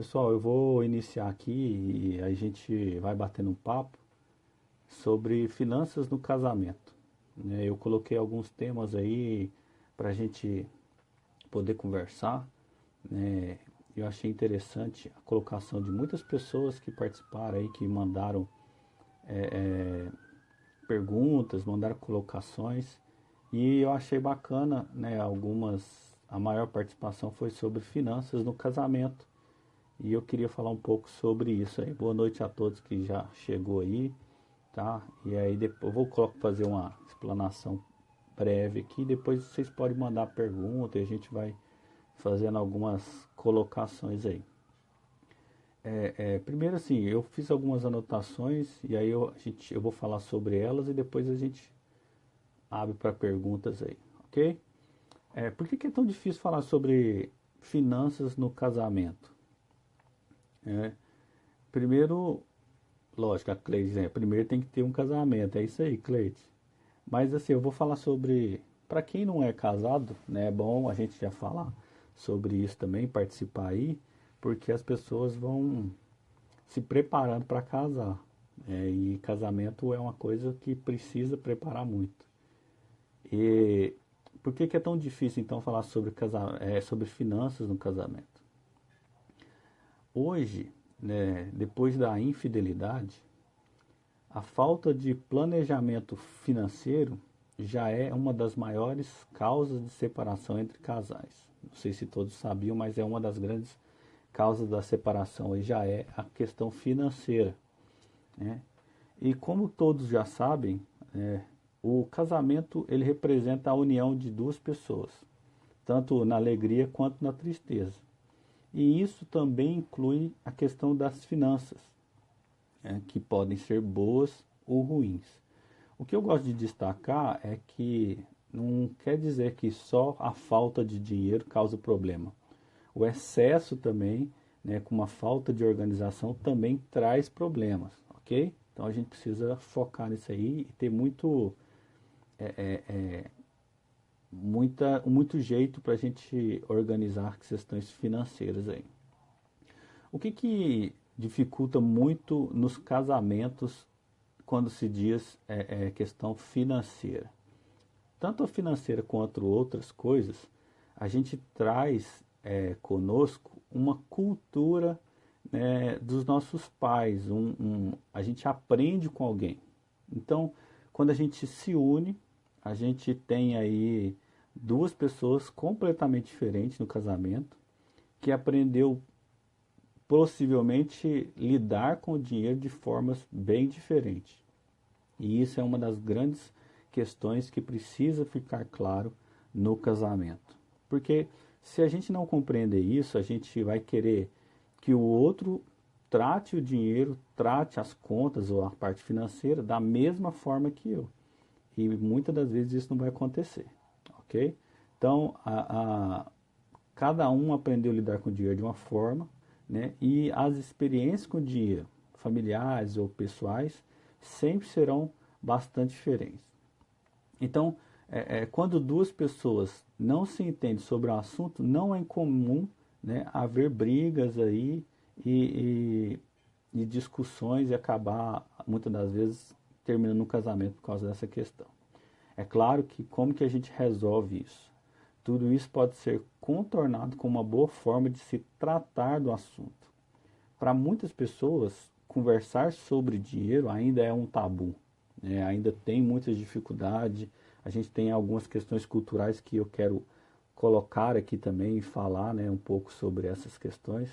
Pessoal, eu vou iniciar aqui e a gente vai batendo um papo sobre finanças no casamento, né? Eu coloquei alguns temas aí para a gente poder conversar, né? Eu achei interessante a colocação de muitas pessoas que participaram aí, que mandaram perguntas, mandaram colocações e eu achei bacana, né? A maior participação foi sobre finanças no casamento. E eu queria falar um pouco sobre isso aí. Boa noite a todos que já chegou aí, tá? E aí depois eu vou fazer uma explanação breve aqui, depois vocês podem mandar pergunta e a gente vai fazendo algumas colocações aí. Primeiro assim, eu fiz algumas anotações e aí eu vou falar sobre elas e depois a gente abre para perguntas aí, ok? Por que é tão difícil falar sobre finanças no casamento? É, primeiro, lógico, a Cleide, né? Primeiro tem que ter um casamento, é isso aí, Cleide. Mas assim, eu vou falar sobre, para quem não é casado, né? É bom a gente já falar sobre isso também, participar aí, porque as pessoas vão se preparando para casar. E casamento é uma coisa que precisa preparar muito. E por que é tão difícil então falar sobre, sobre finanças no casamento? Hoje, né, depois da infidelidade, a falta de planejamento financeiro já é uma das maiores causas de separação entre casais. Não sei se todos sabiam, mas é uma das grandes causas da separação e já é a questão financeira, né? E como todos já sabem, o casamento ele representa a união de duas pessoas, tanto na alegria quanto na tristeza. E isso também inclui a questão das finanças, que podem ser boas ou ruins. O que eu gosto de destacar é que não quer dizer que só a falta de dinheiro causa problema. O excesso também, né, com uma falta de organização, também traz problemas, ok? Então a gente precisa focar nisso aí e ter muito jeito para a gente organizar questões financeiras aí. O que dificulta muito nos casamentos quando se diz questão financeira? Tanto a financeira quanto outras coisas, a gente traz conosco uma cultura, né, dos nossos pais, a gente aprende com alguém. Então, quando a gente se une, a gente tem aí duas pessoas completamente diferentes no casamento, que aprendeu possivelmente lidar com o dinheiro de formas bem diferentes. E isso é uma das grandes questões que precisa ficar claro no casamento. Porque se a gente não compreender isso, a gente vai querer que o outro trate o dinheiro, trate as contas ou a parte financeira da mesma forma que eu. E muitas das vezes isso não vai acontecer, ok? Então, cada um aprendeu a lidar com o dinheiro de uma forma, né? E as experiências com o dinheiro, familiares ou pessoais, sempre serão bastante diferentes. Então, quando duas pessoas não se entendem sobre o assunto, não é incomum, né, haver brigas aí e discussões e acabar, muitas das vezes, terminando um casamento por causa dessa questão. É claro que como que a gente resolve isso? Tudo isso pode ser contornado com uma boa forma de se tratar do assunto. Para muitas pessoas, conversar sobre dinheiro ainda é um tabu, né? Ainda tem muitas dificuldades. A gente tem algumas questões culturais que eu quero colocar aqui também e falar, né, um pouco sobre essas questões.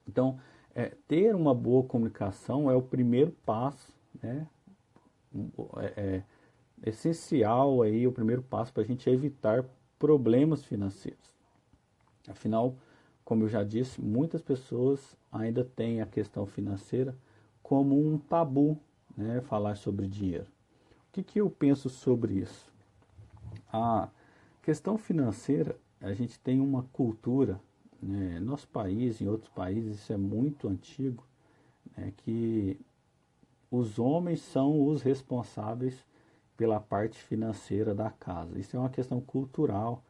Então, ter uma boa comunicação é o primeiro passo, né? É essencial aí, o primeiro passo para a gente evitar problemas financeiros. Afinal, como eu já disse, muitas pessoas ainda têm a questão financeira como um tabu, né, falar sobre dinheiro. O que eu penso sobre isso? A questão financeira, a gente tem uma cultura, né, nosso país, em outros países, isso é muito antigo, né, que os homens são os responsáveis pela parte financeira da casa. Isso é uma questão cultural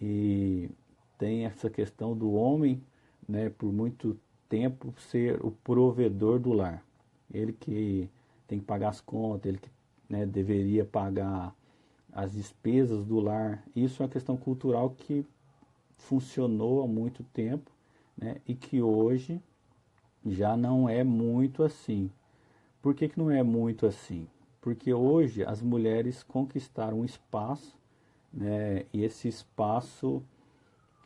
e tem essa questão do homem, né, por muito tempo ser o provedor do lar. Ele que tem que pagar as contas, ele que, né, deveria pagar as despesas do lar. Isso é uma questão cultural que funcionou há muito tempo, né, e que hoje já não é muito assim. Por que que não é muito assim? Porque hoje as mulheres conquistaram um espaço, né, e esse espaço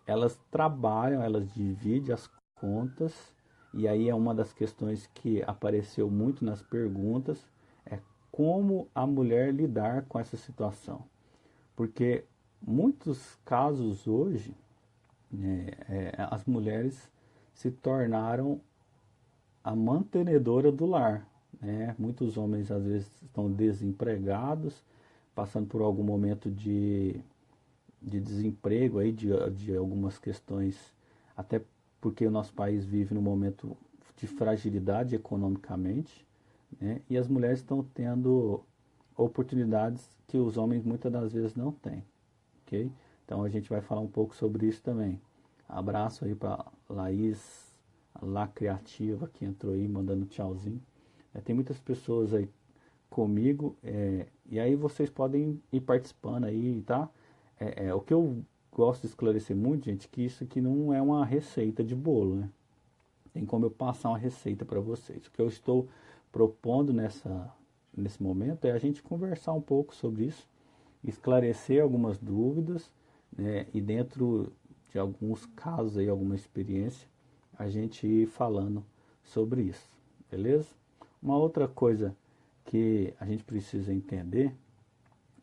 elas trabalham, elas dividem as contas, e aí é uma das questões que apareceu muito nas perguntas, é como a mulher lidar com essa situação. Porque muitos casos hoje, as mulheres se tornaram a mantenedora do lar, né? Muitos homens às vezes estão desempregados, passando por algum momento de desemprego aí, de algumas questões, até porque o nosso país vive num momento de fragilidade economicamente, né? E as mulheres estão tendo oportunidades que os homens muitas das vezes não têm, ok? Então a gente vai falar um pouco sobre isso também. Abraço aí para Laís, a Lá Criativa, que entrou aí mandando tchauzinho. Tem muitas pessoas aí comigo, e aí vocês podem ir participando aí, tá? O que eu gosto de esclarecer muito, gente, que isso aqui não é uma receita de bolo, né? Tem como eu passar uma receita para vocês. O que eu estou propondo nesse momento é a gente conversar um pouco sobre isso, esclarecer algumas dúvidas, né? E dentro de alguns casos aí, alguma experiência, a gente ir falando sobre isso, beleza? Uma outra coisa que a gente precisa entender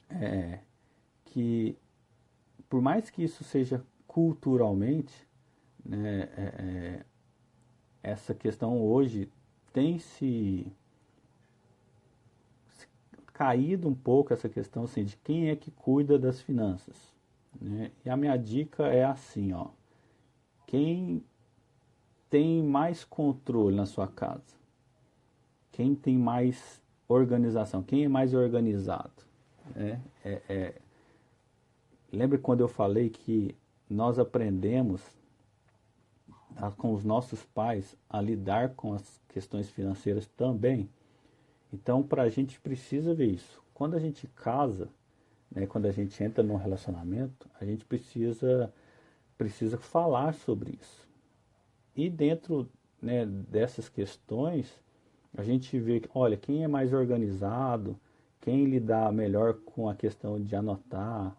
é que, por mais que isso seja culturalmente, né, essa questão hoje tem se caído um pouco, essa questão assim, de quem é que cuida das finanças, né? E a minha dica é assim, ó, quem tem mais controle na sua casa, quem tem mais organização, quem é mais organizado, né? Lembra quando eu falei que nós aprendemos com os nossos pais a lidar com as questões financeiras também? Então, para a gente precisa ver isso. Quando a gente casa, né, quando a gente entra num relacionamento, a gente precisa falar sobre isso. E dentro, né, dessas questões, a gente vê que, olha, quem é mais organizado, quem lidar melhor com a questão de anotar,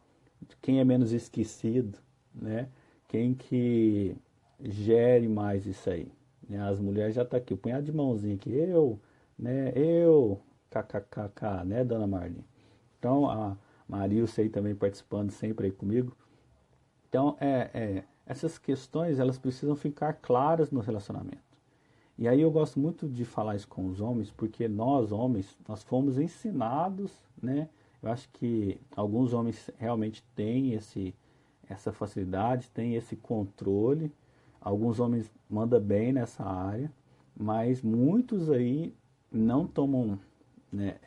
quem é menos esquecido, né? Quem que gere mais isso aí, né? As mulheres já tá aqui, o punhado de mãozinha aqui, né? KKKK, né, dona Marli? Então, a Marilce aí também participando sempre aí comigo. Então, essas questões, elas precisam ficar claras no relacionamento. E aí eu gosto muito de falar isso com os homens, porque nós, homens, nós fomos ensinados, né? Eu acho que alguns homens realmente têm essa facilidade, têm esse controle. Alguns homens mandam bem nessa área, mas muitos aí não tomam, né,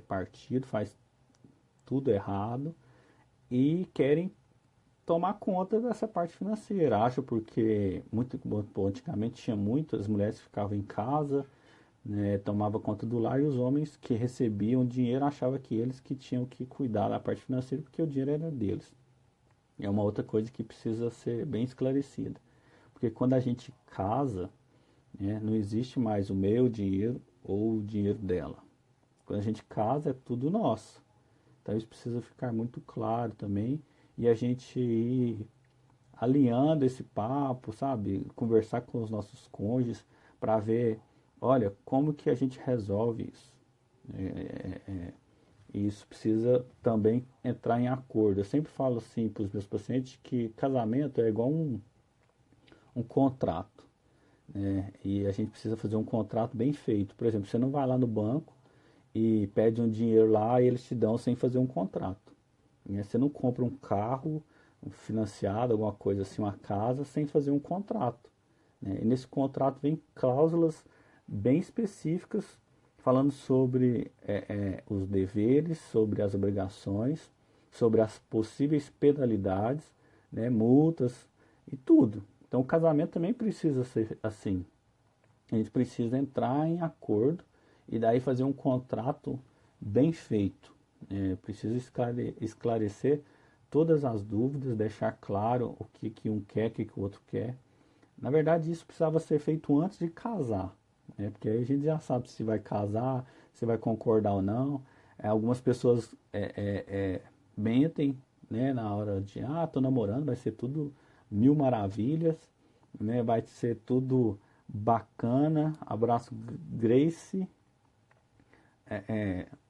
partido, faz tudo errado e querem tomar conta dessa parte financeira. Acho porque muito bom, antigamente tinha muitas mulheres que ficavam em casa, né, tomava conta do lar, e os homens que recebiam dinheiro achavam que eles que tinham que cuidar da parte financeira porque o dinheiro era deles. É uma outra coisa que precisa ser bem esclarecida. Porque quando a gente casa, né, não existe mais o meu dinheiro ou o dinheiro dela. Quando a gente casa é tudo nosso. Então isso precisa ficar muito claro também, e a gente ir alinhando esse papo, sabe? Conversar com os nossos cônjuges para ver, olha, como que a gente resolve isso. E isso precisa também entrar em acordo. Eu sempre falo assim para os meus pacientes que casamento é igual um contrato, né? E a gente precisa fazer um contrato bem feito. Por exemplo, você não vai lá no banco e pede um dinheiro lá e eles te dão sem fazer um contrato, né? Você não compra um carro financiado, alguma coisa assim, uma casa, sem fazer um contrato, né? E nesse contrato vem cláusulas bem específicas falando sobre os deveres, sobre as obrigações, sobre as possíveis penalidades, né, multas e tudo. Então o casamento também precisa ser assim. a gente precisa entrar em acordo e daí fazer um contrato bem feito. Precisa esclarecer todas as dúvidas, deixar claro o que, que um quer, o que, que o outro quer. Na verdade, isso precisava ser feito antes de casar, né? Porque aí a gente já sabe se vai casar, se vai concordar ou não. Algumas pessoas mentem, né, na hora de, tô namorando, vai ser tudo mil maravilhas, né? Vai ser tudo bacana. Abraço, Grace.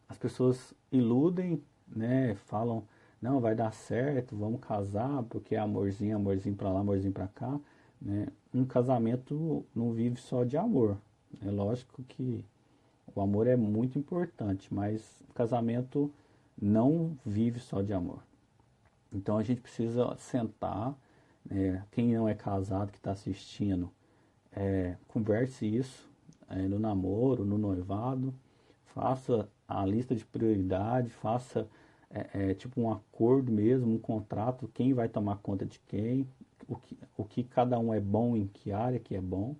As pessoas iludem, né? Falam, não, vai dar certo, vamos casar, porque é amorzinho, amorzinho pra lá, amorzinho pra cá, né? Um casamento não vive só de amor. É lógico que o amor é muito importante, mas o casamento não vive só de amor. Então a gente precisa sentar, né? Quem não é casado que está assistindo, converse isso no namoro, no noivado, faça a lista de prioridade, faça tipo um acordo mesmo, um contrato, quem vai tomar conta de quem, o que cada um é bom, em que área que é bom,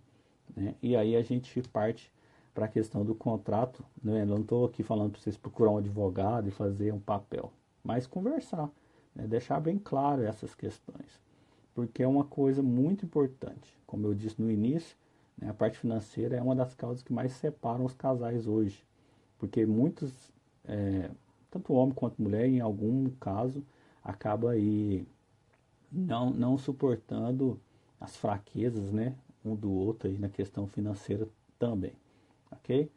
né? E aí a gente parte para a questão do contrato, né? Eu não estou aqui falando para vocês procurar um advogado e fazer um papel, mas conversar, né? Deixar bem claro essas questões, porque é uma coisa muito importante. Como eu disse no início, né, a parte financeira é uma das causas que mais separam os casais hoje, porque muitos, tanto homem quanto mulher, em algum caso, acaba aí não suportando as fraquezas, né, um do outro aí na questão financeira também, ok?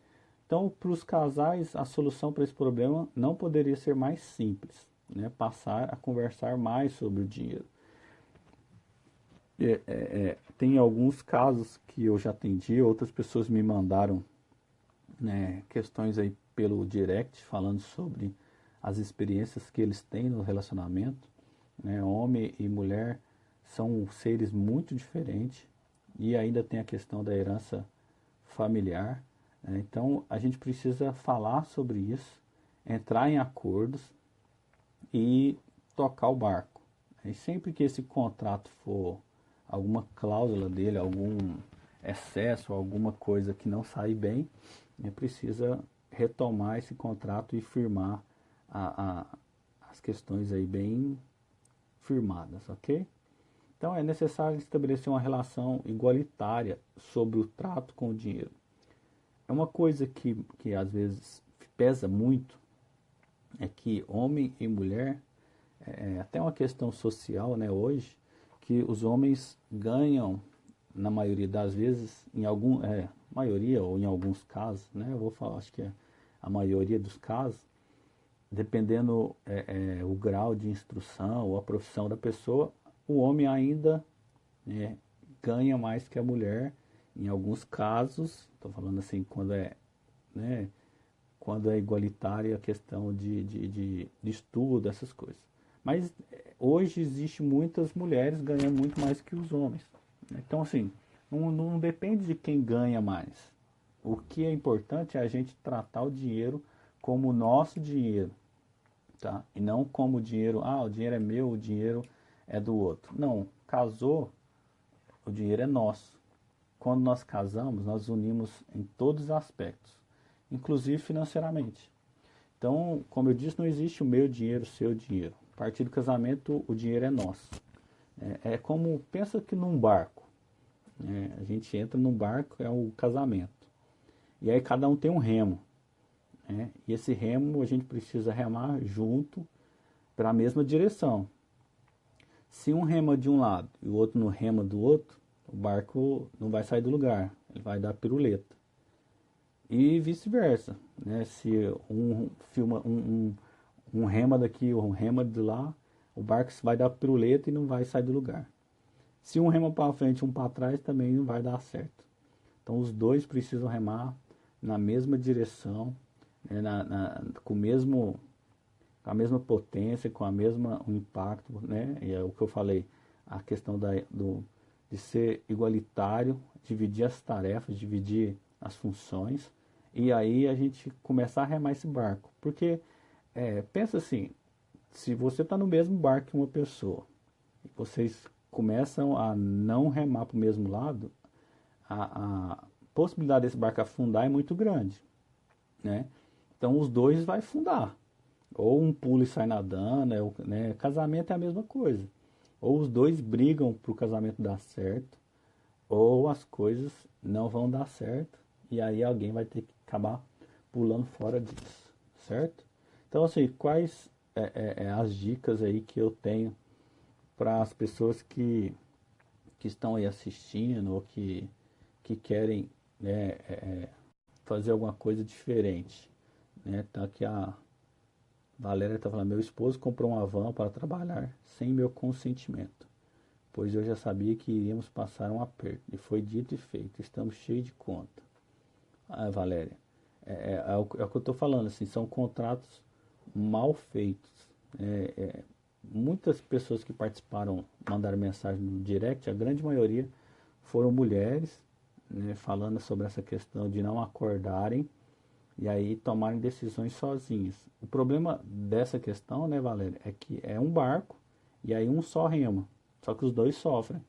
Então, para os casais, a solução para esse problema não poderia ser mais simples, né? Passar a conversar mais sobre o dinheiro. Tem alguns casos que eu já atendi, outras pessoas me mandaram, né, questões aí pelo direct falando sobre as experiências que eles têm no relacionamento, né? Homem e mulher são seres muito diferentes e ainda tem a questão da herança familiar, né? Então a gente precisa falar sobre isso, entrar em acordos e tocar o barco. E sempre que esse contrato for alguma cláusula dele, algum excesso, alguma coisa que não sair bem, precisa retomar esse contrato e firmar as questões aí bem firmadas, ok? Então é necessário estabelecer uma relação igualitária sobre o trato com o dinheiro. É uma coisa que às vezes pesa muito, é que homem e mulher, até uma questão social, né, hoje, que os homens ganham, na maioria das vezes, maioria ou em alguns casos, né, eu vou falar, acho que é a maioria dos casos, dependendo o grau de instrução ou a profissão da pessoa, o homem ainda, né, ganha mais que a mulher, em alguns casos, estou falando assim, né, quando é igualitária a questão de estudo, essas coisas. Mas hoje existe muitas mulheres ganhando muito mais que os homens. Então, assim, não depende de quem ganha mais. O que é importante é a gente tratar o dinheiro como nosso dinheiro, tá? E não como o dinheiro, o dinheiro é meu, o dinheiro é do outro. Não, casou, o dinheiro é nosso. Quando nós casamos, nós unimos em todos os aspectos, inclusive financeiramente. Então, como eu disse, não existe o meu dinheiro, o seu dinheiro. A partir do casamento, o dinheiro é nosso. Como, pensa que num barco. A gente entra num barco, é o casamento. E aí cada um tem um remo. E esse remo a gente precisa remar junto para a mesma direção. Se um rema de um lado e o outro não rema do outro, o barco não vai sair do lugar, ele vai dar piruleta. E vice-versa, né? Se um rema daqui, um rema de lá, o barco vai dar piruleta e não vai sair do lugar. Se um rema para frente e um para trás, também não vai dar certo. Então os dois precisam remar na mesma direção, né? Com a mesma potência, com a mesma um impacto, né? E é o que eu falei, a questão de ser igualitário, dividir as tarefas, dividir as funções, e aí a gente começar a remar esse barco. Porque, pensa assim, se você está no mesmo barco que uma pessoa, e vocês começam a não remar para o mesmo lado, possibilidade desse barco afundar é muito grande, né? Então os dois vai afundar. Ou um pula e sai nadando, né? Casamento é a mesma coisa. Ou os dois brigam para o casamento dar certo, ou as coisas não vão dar certo, e aí alguém vai ter que acabar pulando fora disso, certo? Então, assim, quais as dicas aí que eu tenho para as pessoas que estão aí assistindo ou que querem, né, fazer alguma coisa diferente, né? Tá aqui a Valéria está falando, meu esposo comprou uma van para trabalhar sem meu consentimento, pois eu já sabia que iríamos passar um aperto, e foi dito e feito, estamos cheios de conta. Ah, Valéria, é o que eu estou falando, assim, são contratos mal feitos. Muitas pessoas que participaram, mandaram mensagem no direct, a grande maioria foram mulheres, né, falando sobre essa questão de não acordarem e aí tomarem decisões sozinhas. O problema dessa questão, né, Valéria, é que é um barco e aí um só rema, só que os dois sofrem,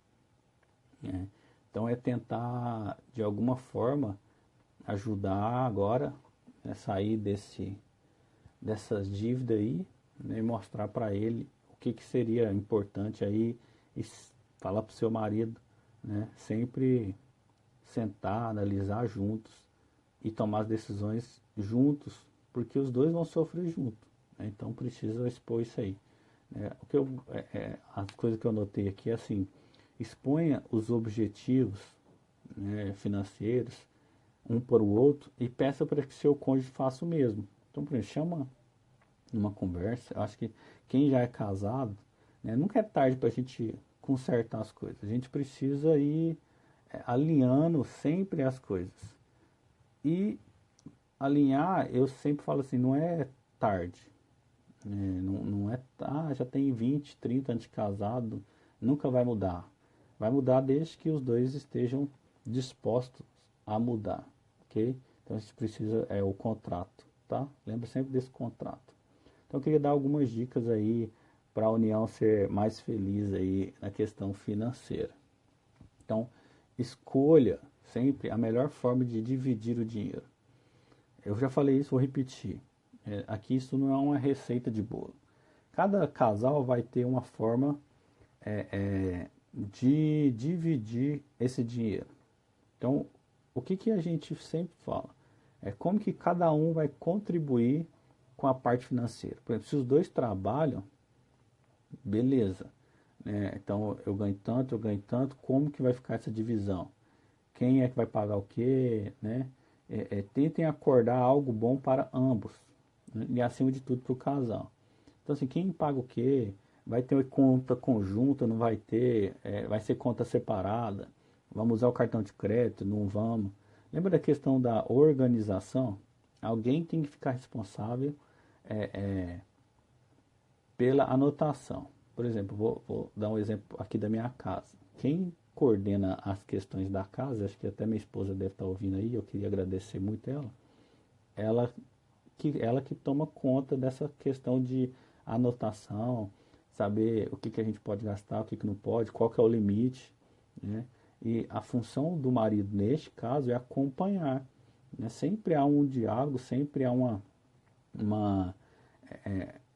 né? Então é tentar, de alguma forma, ajudar agora, né, sair dessas dívidas aí, né, e mostrar para ele o que seria importante aí e falar para o seu marido, né, sempre sentar, analisar juntos e tomar as decisões juntos, porque os dois vão sofrer junto, né? Então precisa expor isso aí, né? As coisas que eu anotei aqui é assim: exponha os objetivos, né, financeiros um para o outro e peça para que seu cônjuge faça o mesmo. Então, por exemplo, chama numa conversa. Eu acho que quem já é casado, né, nunca é tarde para a gente consertar as coisas. A gente precisa ir alinhando sempre as coisas. E alinhar, eu sempre falo assim, não é tarde. Não é, já tem 20, 30 anos de casado, nunca vai mudar. Vai mudar desde que os dois estejam dispostos a mudar, ok? Então a gente precisa, o contrato, tá? Lembra sempre desse contrato. Então eu queria dar algumas dicas aí para a união ser mais feliz aí na questão financeira. Então, escolha sempre a melhor forma de dividir o dinheiro. Eu já falei isso, vou repetir. Aqui isso não é uma receita de bolo. Cada casal vai ter uma forma de dividir esse dinheiro. Então, o que a gente sempre fala? É como que cada um vai contribuir com a parte financeira. Por exemplo, se os dois trabalham, beleza, né? Então, eu ganho tanto, como que vai ficar essa divisão? Quem é que vai pagar o quê, né? Tentem acordar algo bom para ambos, né? E acima de tudo para o casal. Então, assim, quem paga o quê? Vai ter conta conjunta, não vai ter? Vai ser conta separada? Vamos usar o cartão de crédito? Não vamos? Lembra da questão da organização? Alguém tem que ficar responsável pela anotação. Por exemplo, vou dar um exemplo aqui da minha casa. Quem coordena as questões da casa, acho que até minha esposa deve estar ouvindo aí, eu queria agradecer muito ela ela que toma conta dessa questão de anotação, saber o que a gente pode gastar, o que não pode, qual que é o limite, né? E a função do marido neste caso é acompanhar, né? Sempre há um diálogo, sempre há uma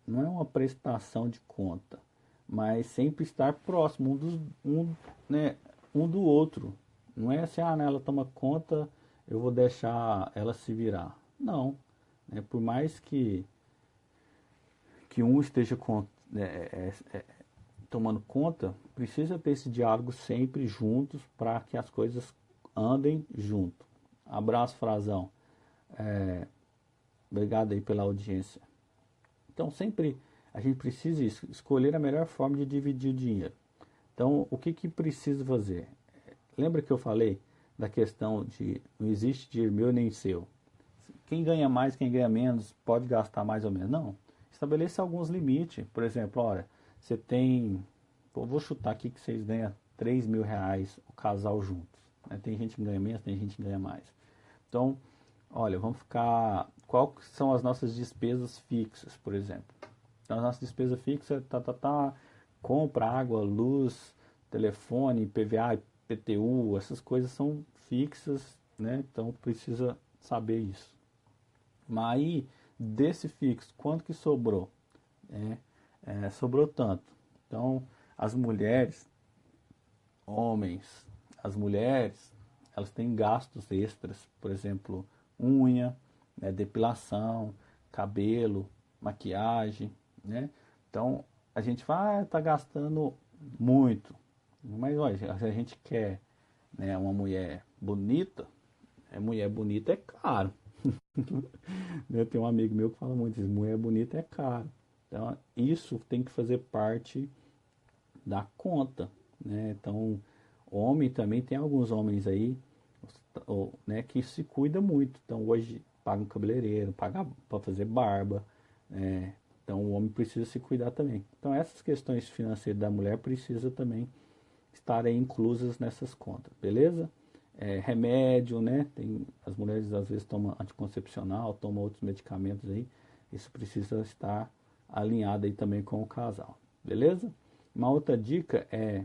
não é uma prestação de conta, mas sempre estar próximo né, um do outro. Não é assim, né, ela toma conta, eu vou deixar ela se virar. Não, né, por mais que um esteja tomando conta, precisa ter esse diálogo sempre juntos para que as coisas andem junto. Abraço, Frazão. Obrigado aí pela audiência. Então sempre a gente precisa escolher a melhor forma de dividir o dinheiro. Então o que precisa fazer? Lembra que eu falei da questão de não existe dinheiro meu nem seu. Quem ganha mais, quem ganha menos, pode gastar mais ou menos. Não. Estabeleça alguns limites. Por exemplo, olha, você tem, vou chutar aqui que vocês ganham R$ 3.000 o casal juntos, né? Tem gente que ganha menos, tem gente que ganha mais. Então, olha, vamos ficar. Quais são as nossas despesas fixas, por exemplo? Então, as nossas despesas fixas, compra, água, luz, telefone, PVA, IPTU, essas coisas são fixas, né? Então precisa saber isso. Mas aí, desse fixo, quanto que sobrou? É, sobrou tanto. Então, as mulheres, homens, as mulheres, elas têm gastos extras, por exemplo, unha, né, depilação, cabelo, maquiagem, né? Então, a gente vai tá gastando muito. Mas olha, se a gente quer, né, uma mulher bonita é caro. Eu tenho um amigo meu que fala muito isso, mulher bonita é caro. Então, isso tem que fazer parte da conta, né? Então, homem também tem alguns homens aí, né, que se cuida muito. Então, hoje paga um cabeleireiro, paga para fazer barba, né? Então, o homem precisa se cuidar também. Então, essas questões financeiras da mulher precisa também estarem inclusas nessas contas, beleza? Remédio, né? As mulheres às vezes tomam anticoncepcional, tomam outros medicamentos aí. Isso precisa estar alinhado aí também com o casal, beleza? Uma outra dica é,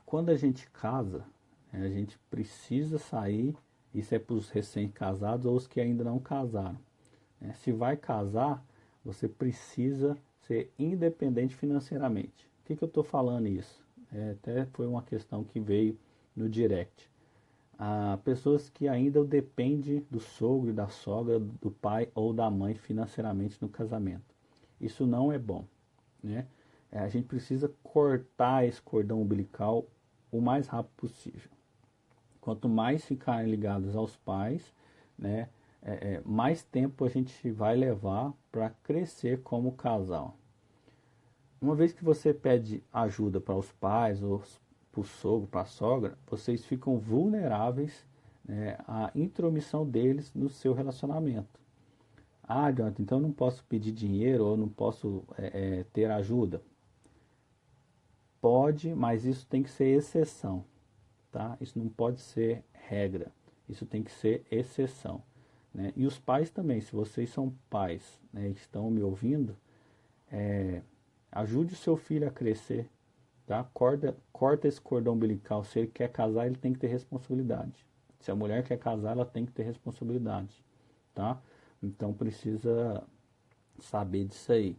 quando a gente casa, a gente precisa sair, isso é para os recém-casados ou os que ainda não casaram, né? Se vai casar, você precisa ser independente financeiramente. O que eu estou falando isso? Até foi uma questão que veio no direct. Pessoas que ainda dependem do sogro e da sogra, do pai ou da mãe financeiramente no casamento. Isso não é bom, né? A gente precisa cortar esse cordão umbilical o mais rápido possível. Quanto mais ficarem ligados aos pais, né, mais tempo a gente vai levar para crescer como casal. Uma vez que você pede ajuda para os pais ou para o sogro, para a sogra, vocês ficam vulneráveis, né, à intromissão deles no seu relacionamento. Ah, Jonathan, então eu não posso pedir dinheiro ou não posso ter ajuda? Pode, mas isso tem que ser exceção, tá? Isso não pode ser regra. Isso tem que ser exceção, né? E os pais também, se vocês são pais, né, e estão me ouvindo, ajude o seu filho a crescer, tá? Corta esse cordão umbilical. Se ele quer casar, ele tem que ter responsabilidade. Se a mulher quer casar, ela tem que ter responsabilidade, tá? Então precisa saber disso aí.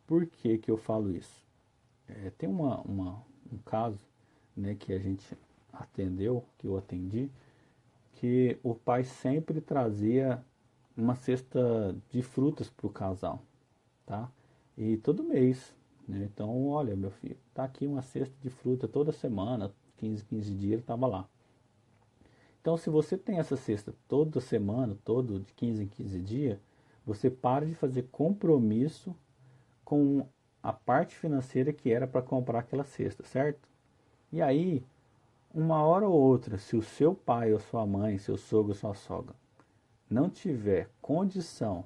Por que que eu falo isso? Tem um caso, né, que a gente atendeu, que eu atendi, que o pai sempre trazia uma cesta de frutas para o casal, tá? E todo mês, né? Então, olha, meu filho, tá aqui uma cesta de fruta toda semana, 15 dias ele estava lá. Então, se você tem essa cesta toda semana, todo de 15 em 15 dias, você para de fazer compromisso com a parte financeira que era para comprar aquela cesta, certo? E aí, uma hora ou outra, se o seu pai ou sua mãe, seu sogro ou sua sogra não tiver condição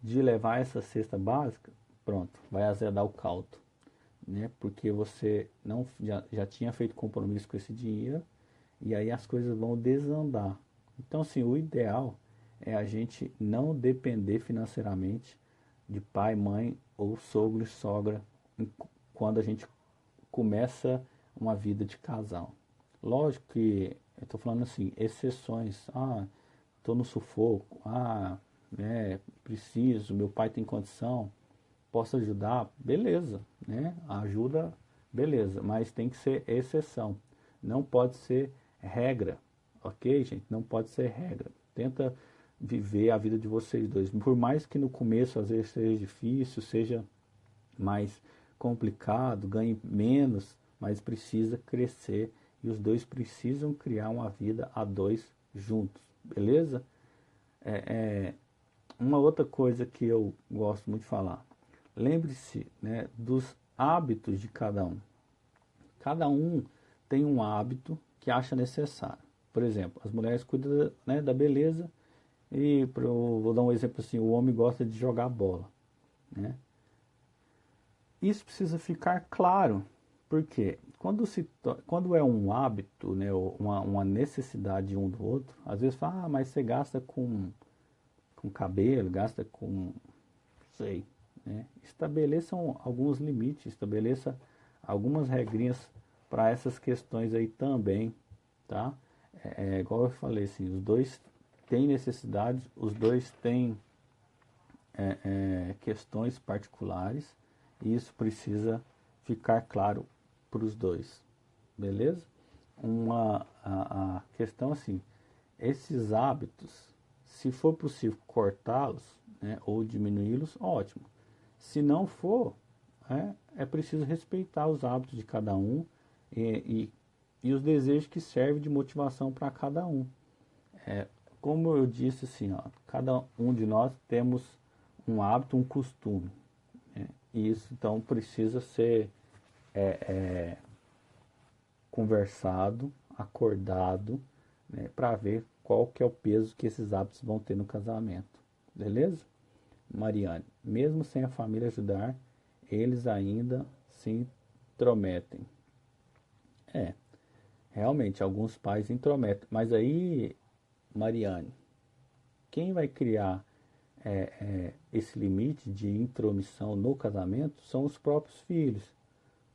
de levar essa cesta básica, pronto, vai azedar o caldo, né? Porque você não já tinha feito compromisso com esse dinheiro e aí as coisas vão desandar. Então, assim, o ideal é a gente não depender financeiramente de pai, mãe ou sogro e sogra quando a gente começa uma vida de casal. Lógico que eu estou falando assim, exceções. Ah, estou no sufoco. Ah, né, preciso, meu pai tem condição, posso ajudar? Beleza, né? Ajuda, beleza, mas tem que ser exceção. Não pode ser regra, ok, gente? Não pode ser regra. Tenta viver a vida de vocês dois. Por mais que no começo às vezes seja difícil, seja mais complicado, ganhe menos, mas precisa crescer e os dois precisam criar uma vida a dois juntos, beleza? Uma outra coisa que eu gosto muito de falar, lembre-se, né, dos hábitos de cada um. Cada um tem um hábito que acha necessário. Por exemplo, as mulheres cuidam, né, da beleza e vou dar um exemplo assim, o homem gosta de jogar bola, né? Isso precisa ficar claro, porque quando é um hábito, né, ou uma necessidade um do outro, às vezes fala, ah, mas você gasta com cabelo, gasta com, não sei, né? Estabeleçam alguns limites, estabeleça algumas regrinhas para essas questões aí também, tá? É igual eu falei, assim, os dois têm necessidades, os dois têm questões particulares e isso precisa ficar claro para os dois, beleza? A questão assim, esses hábitos, se for possível cortá-los, né, ou diminuí-los, ótimo. Se não for, é preciso respeitar os hábitos de cada um e, e os desejos que servem de motivação para cada um. Como eu disse assim, ó, cada um de nós temos um hábito, um costume, né? E isso então precisa ser conversado, acordado, né, para ver qual que é o peso que esses hábitos vão ter no casamento. Beleza? Mariane, mesmo sem a família ajudar, eles ainda se intrometem. É, realmente, alguns pais intrometem. Mas aí, Mariane, quem vai criar esse limite de intromissão no casamento são os próprios filhos,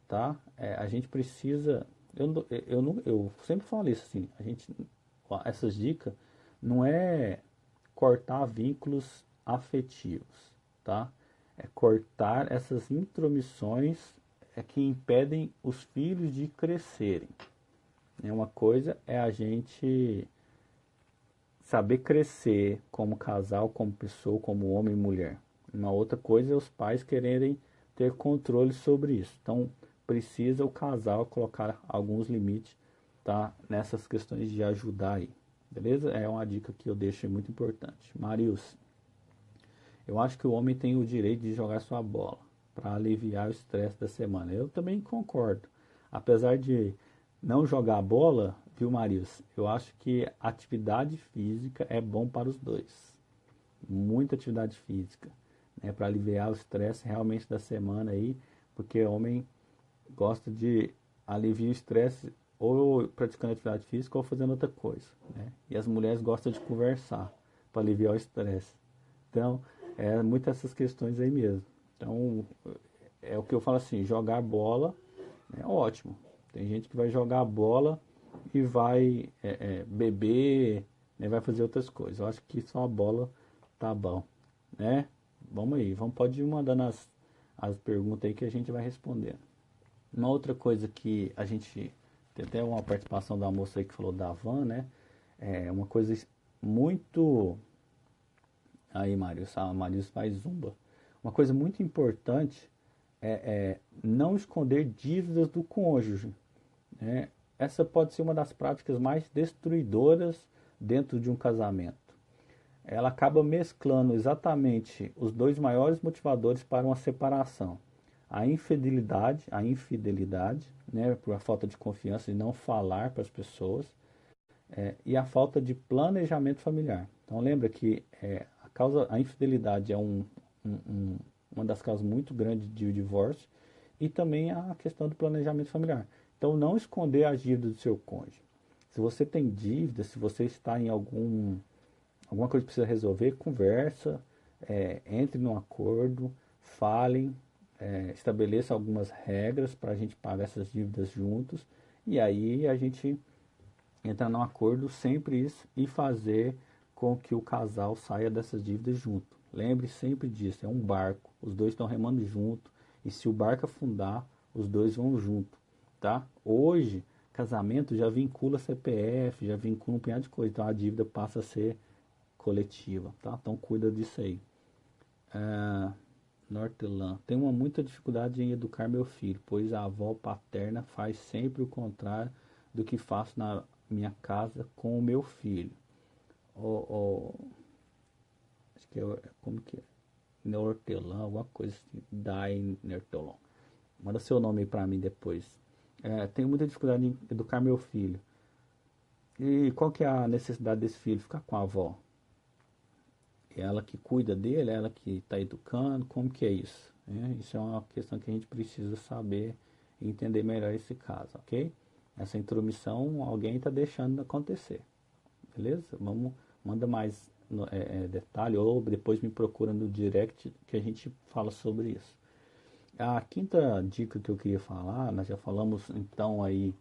tá? A gente precisa, eu sempre falo isso assim, essas dicas não é cortar vínculos afetivos, tá? É cortar essas intromissões que impedem os filhos de crescerem. Uma coisa é a gente saber crescer como casal, como pessoa, como homem e mulher. Uma outra coisa é os pais quererem ter controle sobre isso. Então, precisa o casal colocar alguns limites, tá? Nessas questões de ajudar aí. Beleza? É uma dica que eu deixo muito importante. Marius, eu acho que o homem tem o direito de jogar sua bola para aliviar o estresse da semana. Eu também concordo. Apesar de não jogar bola, viu, Marius? Eu acho que atividade física é bom para os dois. Muita atividade física, né, para aliviar o estresse realmente da semana aí, porque o homem gosta de aliviar o estresse ou praticando atividade física ou fazendo outra coisa, né? E as mulheres gostam de conversar para aliviar o estresse. Então, muitas essas questões aí mesmo. Então, é o que eu falo assim, jogar bola é ótimo. Tem gente que vai jogar bola e vai beber, né, vai fazer outras coisas. Eu acho que só a bola tá bom, né? Vamos aí, pode ir mandando as perguntas aí que a gente vai respondendo. Uma outra coisa que a gente tem até uma participação da moça aí que falou da van, né? É uma coisa muito. Aí, Marius, a Marius faz zumba. Uma coisa muito importante é não esconder dívidas do cônjuge, né? Essa pode ser uma das práticas mais destruidoras dentro de um casamento. Ela acaba mesclando exatamente os dois maiores motivadores para uma separação. A infidelidade, né, por a falta de confiança e não falar para as pessoas, e a falta de planejamento familiar. Então lembra que a infidelidade é uma das causas muito grandes de divórcio e também a questão do planejamento familiar. Então não esconder as dívidas do seu cônjuge. Se você tem dívida, se você está em alguma coisa que precisa resolver, conversa, entre num acordo, falem, estabeleça algumas regras para a gente pagar essas dívidas juntos e aí a gente entrar num acordo sempre isso e fazer com que o casal saia dessas dívidas junto. Lembre sempre disso, é um barco, os dois estão remando junto e se o barco afundar, os dois vão junto, tá? Hoje, casamento já vincula CPF, já vincula um punhado de coisa, então a dívida passa a ser coletiva, tá? Então cuida disso aí. Nortelan, tenho muita dificuldade em educar meu filho, pois a avó paterna faz sempre o contrário do que faço na minha casa com o meu filho. Acho que como que é? Nortelan, alguma coisa assim. Dai Nortelan. Manda seu nome aí pra mim depois. Tenho muita dificuldade em educar meu filho. E qual que é a necessidade desse filho? Ficar com a avó? É ela que cuida dele, é ela que está educando, como que é isso? Isso é uma questão que a gente precisa saber e entender melhor esse caso, ok? Essa intromissão alguém está deixando de acontecer, beleza? Manda mais detalhe ou depois me procura no direct que a gente fala sobre isso. A quinta dica que eu queria falar, nós já falamos então aí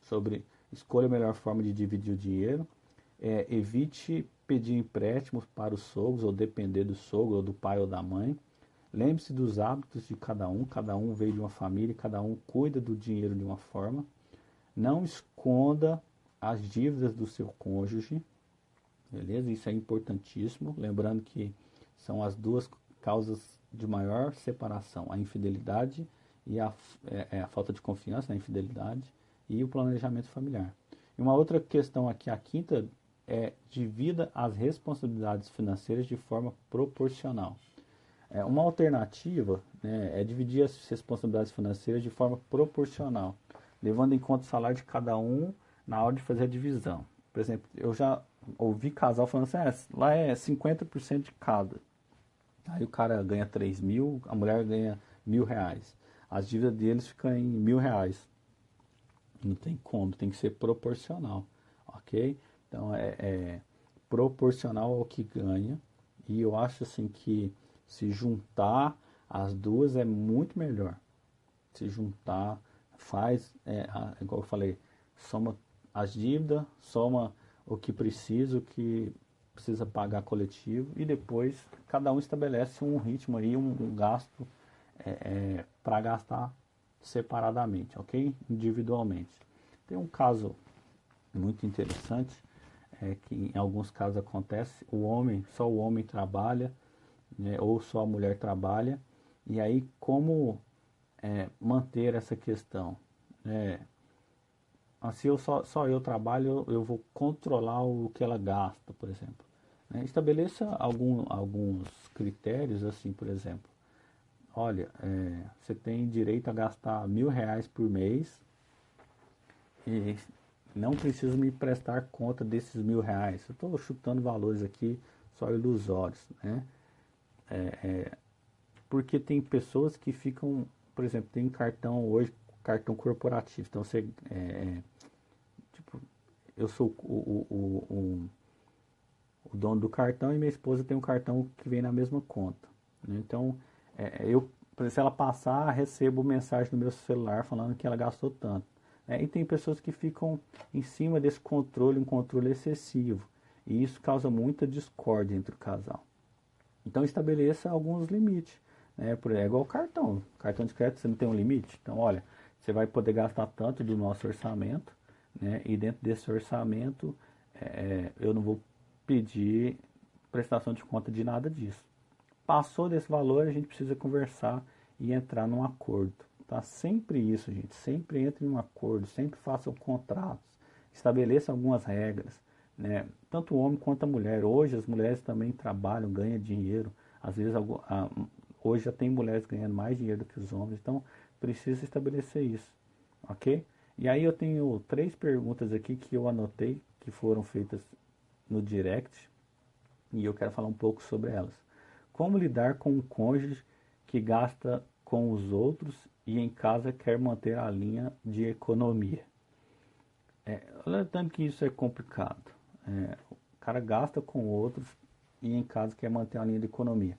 sobre escolha a melhor forma de dividir o dinheiro, evite pedir empréstimos para os sogros, ou depender do sogro, ou do pai ou da mãe. Lembre-se dos hábitos de cada um veio de uma família, cada um cuida do dinheiro de uma forma. Não esconda as dívidas do seu cônjuge, beleza? Isso é importantíssimo, lembrando que são as duas causas de maior separação, a infidelidade e a falta de confiança, a infidelidade e o planejamento familiar. E uma outra questão aqui, a quinta, divida as responsabilidades financeiras de forma proporcional. Uma alternativa, né, é dividir as responsabilidades financeiras de forma proporcional, levando em conta o salário de cada um na hora de fazer a divisão. Por exemplo, eu já ouvi casal falando assim, lá é 50% de cada. Aí o cara ganha 3 mil, a mulher ganha R$ 1.000. As dívidas deles ficam em R$ 1.000. Não tem como, tem que ser proporcional, ok? Então é proporcional ao que ganha. E eu acho assim que se juntar as duas é muito melhor. Se juntar, faz, igual eu falei, soma as dívidas, soma o que precisa pagar coletivo, e depois cada um estabelece um ritmo aí, um gasto para gastar separadamente, ok? Individualmente. Tem um caso muito interessante, que em alguns casos acontece, só o homem trabalha, né, ou só a mulher trabalha, e aí como manter essa questão? Se só eu trabalho, eu vou controlar o que ela gasta, por exemplo. Estabeleça alguns critérios, assim, por exemplo. Olha, você tem direito a gastar R$ 1.000 por mês e não precisa me prestar conta desses R$ 1.000. Eu estou chutando valores aqui só ilusórios, né? Porque tem pessoas que ficam, por exemplo, tem cartão hoje, cartão corporativo. Então você, tipo, eu sou o dono do cartão e minha esposa tem um cartão que vem na mesma conta, né? Então, se ela passar, recebo mensagem no meu celular falando que ela gastou tanto, né? E tem pessoas que ficam em cima desse controle, um controle excessivo, e isso causa muita discórdia entre o casal. Então estabeleça alguns limites, né? É igual cartão de crédito, você não tem um limite. Então, olha, você vai poder gastar tanto do nosso orçamento, né? E dentro desse orçamento, eu não vou pedir prestação de conta de nada disso. Passou desse valor, a gente precisa conversar e entrar num acordo, tá? Sempre isso, gente, sempre entre em um acordo, sempre façam contratos, estabeleça algumas regras, né? Tanto o homem quanto a mulher. Hoje as mulheres também trabalham, ganham dinheiro, às vezes hoje já tem mulheres ganhando mais dinheiro do que os homens, então precisa estabelecer isso, ok? E aí eu tenho 3 perguntas aqui que eu anotei, que foram feitas no direct, e eu quero falar um pouco sobre elas. Como lidar com um cônjuge que gasta com os outros e em casa quer manter a linha de economia? Olha tanto que isso é complicado. O cara gasta com outros e em casa quer manter a linha de economia.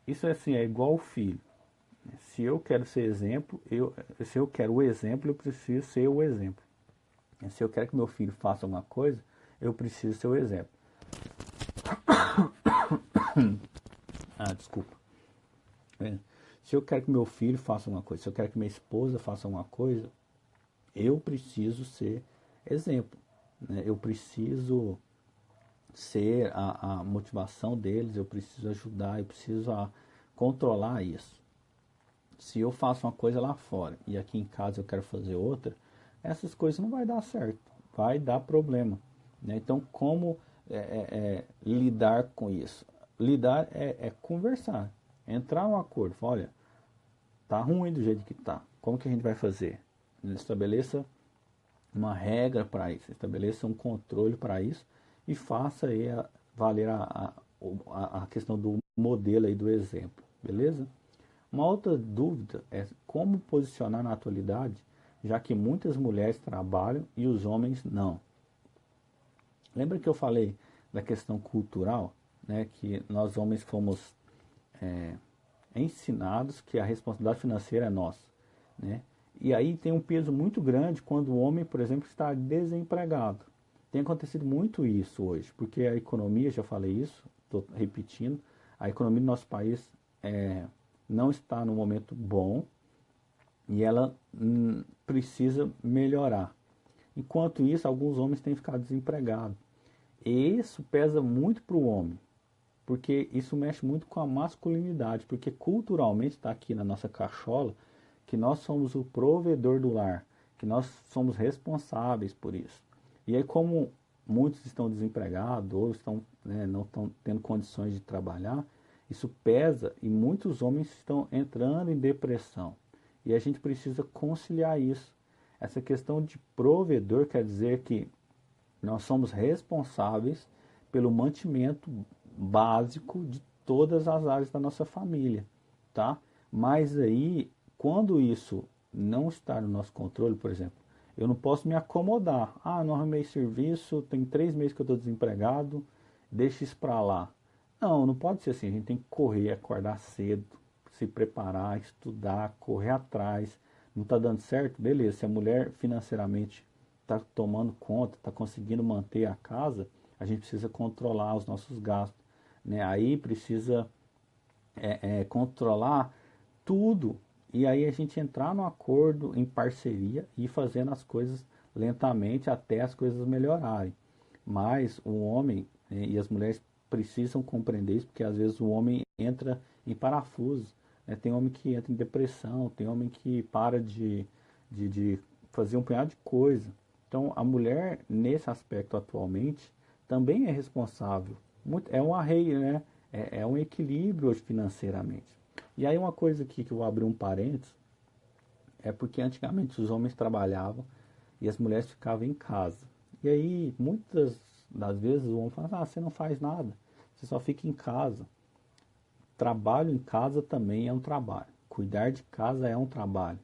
Isso assim, é igual o filho. Se eu quero ser exemplo, se eu quero o exemplo, eu preciso ser o exemplo. Se eu quero que meu filho faça alguma coisa, eu preciso ser o exemplo. Desculpa. Se eu quero que meu filho faça alguma coisa, se eu quero que minha esposa faça alguma coisa, eu preciso ser exemplo, né? Eu preciso ser a motivação deles, eu preciso ajudar, eu preciso controlar isso. Se eu faço uma coisa lá fora e aqui em casa eu quero fazer outra, essas coisas não vai dar certo, vai dar problema, né? Então, como lidar com isso? Lidar é conversar, entrar num acordo. Olha, tá ruim do jeito que tá, como que a gente vai fazer? Estabeleça uma regra para isso, estabeleça um controle para isso e faça aí valer a questão do modelo aí, do exemplo, beleza? Uma outra dúvida é como posicionar na atualidade, já que muitas mulheres trabalham e os homens não. Lembra que eu falei da questão cultural, né, que nós homens fomos ensinados que a responsabilidade financeira é nossa, né? E aí tem um peso muito grande quando o homem, por exemplo, está desempregado. Tem acontecido muito isso hoje, porque a economia, já falei isso, estou repetindo, a economia do nosso país não está no momento bom e ela precisa melhorar. Enquanto isso, alguns homens têm ficado desempregados. E isso pesa muito para o homem, porque isso mexe muito com a masculinidade, porque culturalmente está aqui na nossa cachola que nós somos o provedor do lar, que nós somos responsáveis por isso. E aí, como muitos estão desempregados ou estão, não estão tendo condições de trabalhar, isso pesa e muitos homens estão entrando em depressão. E a gente precisa conciliar isso. Essa questão de provedor quer dizer que nós somos responsáveis pelo mantimento básico de todas as áreas da nossa família, tá? Mas aí, quando isso não está no nosso controle, por exemplo, eu não posso me acomodar. Ah, não arrumei serviço, tem 3 meses que eu estou desempregado, deixa isso para lá. Não, não pode ser assim. A gente tem que correr, acordar cedo, se preparar, estudar, correr atrás. Não está dando certo? Beleza. Se a mulher financeiramente está tomando conta, está conseguindo manter a casa, a gente precisa controlar os nossos gastos, né? Aí precisa controlar tudo e aí a gente entrar no acordo, em parceria e fazendo as coisas lentamente até as coisas melhorarem. Mas o homem, e as mulheres precisam compreender isso, porque às vezes o homem entra em parafuso, né? Tem homem que entra em depressão, tem homem que para de fazer um punhado de coisa. Então a mulher, nesse aspecto atualmente, também é responsável. É um arreio, né? É um equilíbrio hoje financeiramente. E aí uma coisa aqui que eu vou abrir um parênteses, é porque antigamente os homens trabalhavam e as mulheres ficavam em casa. E aí muitas das vezes o homem fala, ah, você não faz nada, você só fica em casa. Trabalho em casa também é um trabalho. Cuidar de casa é um trabalho,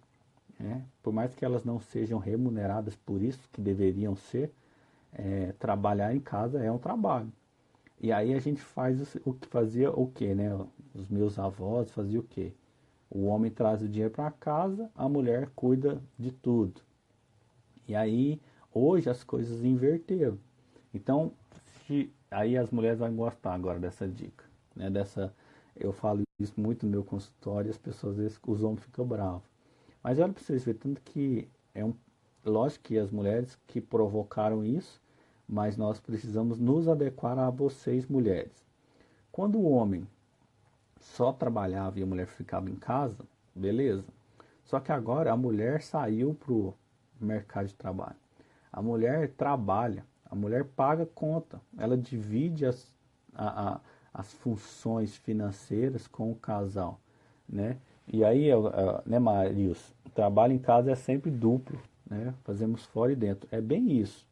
né? Por mais que elas não sejam remuneradas por isso, que deveriam ser, trabalhar em casa é um trabalho. E aí a gente faz o que fazia o quê, né? Os meus avós faziam o quê? O homem traz o dinheiro para casa, a mulher cuida de tudo. E aí, hoje as coisas inverteram. Então, aí as mulheres vão gostar agora dessa dica, né? Eu falo isso muito no meu consultório e as pessoas, às vezes, os homens ficam bravos. Mas olha para vocês verem, tanto que lógico que as mulheres que provocaram isso, mas nós precisamos nos adequar a vocês, mulheres. Quando o homem só trabalhava e a mulher ficava em casa, beleza. Só que agora a mulher saiu para o mercado de trabalho. A mulher trabalha, a mulher paga conta, ela divide as funções financeiras com o casal, né? E aí, né, Marius, o trabalho em casa é sempre duplo, né? Fazemos fora e dentro. É bem isso.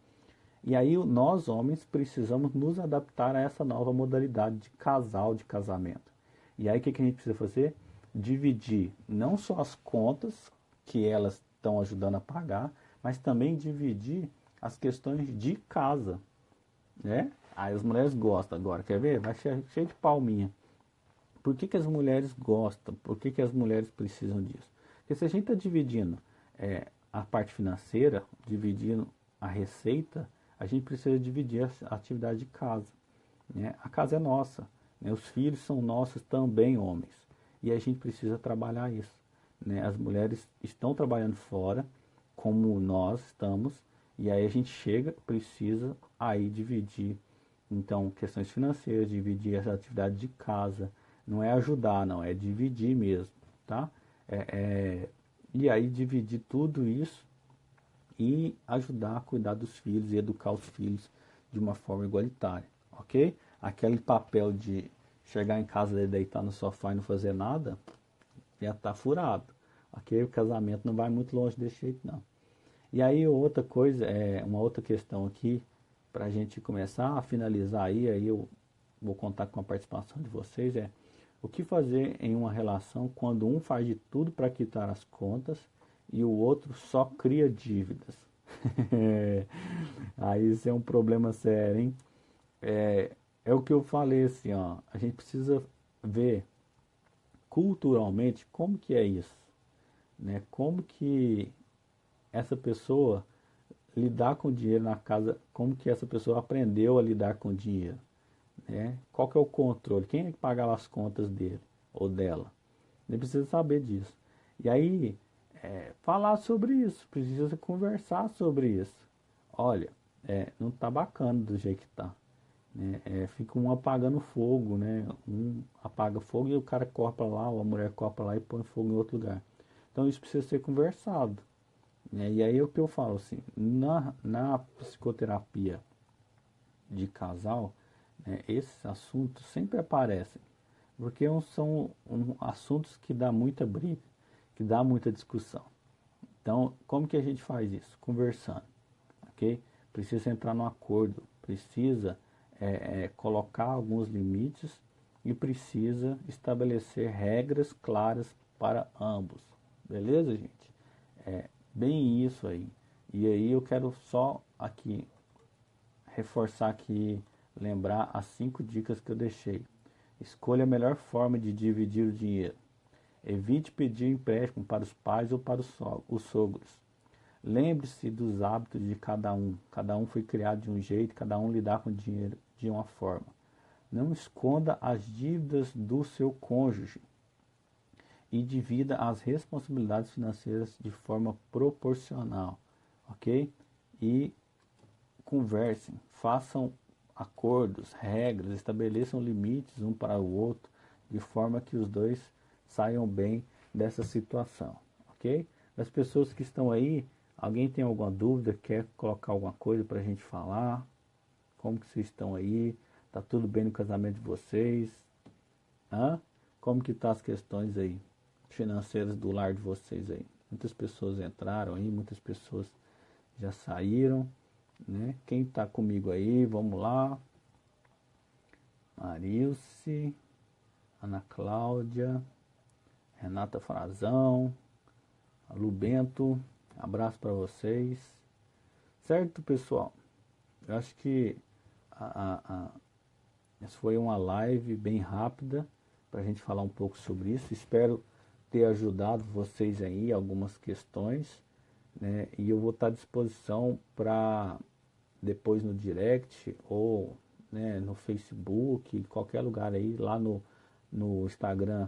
E aí nós homens precisamos nos adaptar a essa nova modalidade de casal, de casamento. E aí o que a gente precisa fazer? Dividir não só as contas que elas estão ajudando a pagar, mas também dividir as questões de casa, né? Aí as mulheres gostam agora, quer ver? Vai cheio de palminha. Por que as mulheres gostam? Por que as mulheres precisam disso? Porque se a gente está dividindo a parte financeira, dividindo a receita, a gente precisa dividir a atividade de casa, né? A casa é nossa, né? Os filhos são nossos também, homens. E a gente precisa trabalhar isso, né? As mulheres estão trabalhando fora, como nós estamos, e aí a gente chega, precisa aí dividir, então, questões financeiras, dividir essa atividade de casa. Não é ajudar, não, é dividir mesmo, tá? E aí dividir tudo isso e ajudar a cuidar dos filhos e educar os filhos de uma forma igualitária, ok? Aquele papel de chegar em casa, deitar no sofá e não fazer nada, já está furado, ok? O casamento não vai muito longe desse jeito, não. E aí outra coisa, uma outra questão aqui, para a gente começar a finalizar aí eu vou contar com a participação de vocês, o que fazer em uma relação quando um faz de tudo para quitar as contas e o outro só cria dívidas? Aí isso é um problema sério, hein? É o que eu falei assim, ó, a gente precisa ver culturalmente como que é isso, né? Como que essa pessoa lidar com dinheiro na casa, como que essa pessoa aprendeu a lidar com dinheiro, né? Qual que é o controle? Quem é que pagava as contas dele ou dela? Ele precisa saber disso. E aí, falar sobre isso, precisa conversar sobre isso. Olha, não tá bacana do jeito que tá, né? Fica um apagando fogo, né? Um apaga fogo e o cara corre para lá, ou a mulher corre para lá e põe fogo em outro lugar. Então isso precisa ser conversado, né? E aí é o que eu falo assim, na psicoterapia de casal, né, esses assuntos sempre aparecem, porque são assuntos que dá muita briga, que dá muita discussão. Então, como que a gente faz isso? Conversando, ok? Precisa entrar no acordo, precisa colocar alguns limites e precisa estabelecer regras claras para ambos. Beleza, gente? Bem isso aí. E aí eu quero só aqui reforçar aqui, lembrar as 5 dicas que eu deixei. Escolha a melhor forma de dividir o dinheiro. Evite pedir empréstimo para os pais ou para os sogros. Lembre-se dos hábitos de cada um. Cada um foi criado de um jeito, cada um lidar com o dinheiro de uma forma. Não esconda as dívidas do seu cônjuge e divida as responsabilidades financeiras de forma proporcional, ok? E conversem, façam acordos, regras, estabeleçam limites um para o outro, de forma que os dois saiam bem dessa situação, ok? Das pessoas que estão aí, alguém tem alguma dúvida, quer colocar alguma coisa para a gente falar? Como que vocês estão aí? Tá tudo bem no casamento de vocês? Hã? Como que tá as questões aí financeiras do lar de vocês aí? Muitas pessoas entraram aí, muitas pessoas já saíram, né? Quem está comigo aí, vamos lá. Marilce, Ana Cláudia, Renata Frazão, Lu Bento, abraço para vocês. Certo, pessoal? Eu acho que essa foi uma live bem rápida para a gente falar um pouco sobre isso. Espero ter ajudado vocês aí algumas questões, né? E eu vou estar à disposição para depois no direct ou, né, no Facebook, qualquer lugar aí, lá no Instagram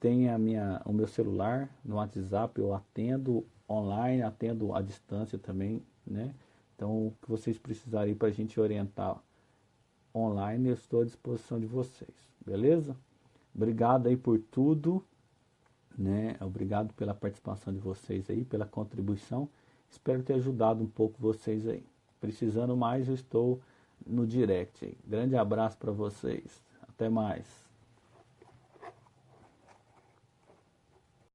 tem o meu celular, no WhatsApp eu atendo online, atendo à distância também, né? Então o que vocês precisarem para a gente orientar online, eu estou à disposição de vocês, beleza? Obrigado aí por tudo, né? Obrigado pela participação de vocês aí, pela contribuição. Espero ter ajudado um pouco vocês aí. Precisando mais, eu estou no direct aí. Grande abraço para vocês. Até mais.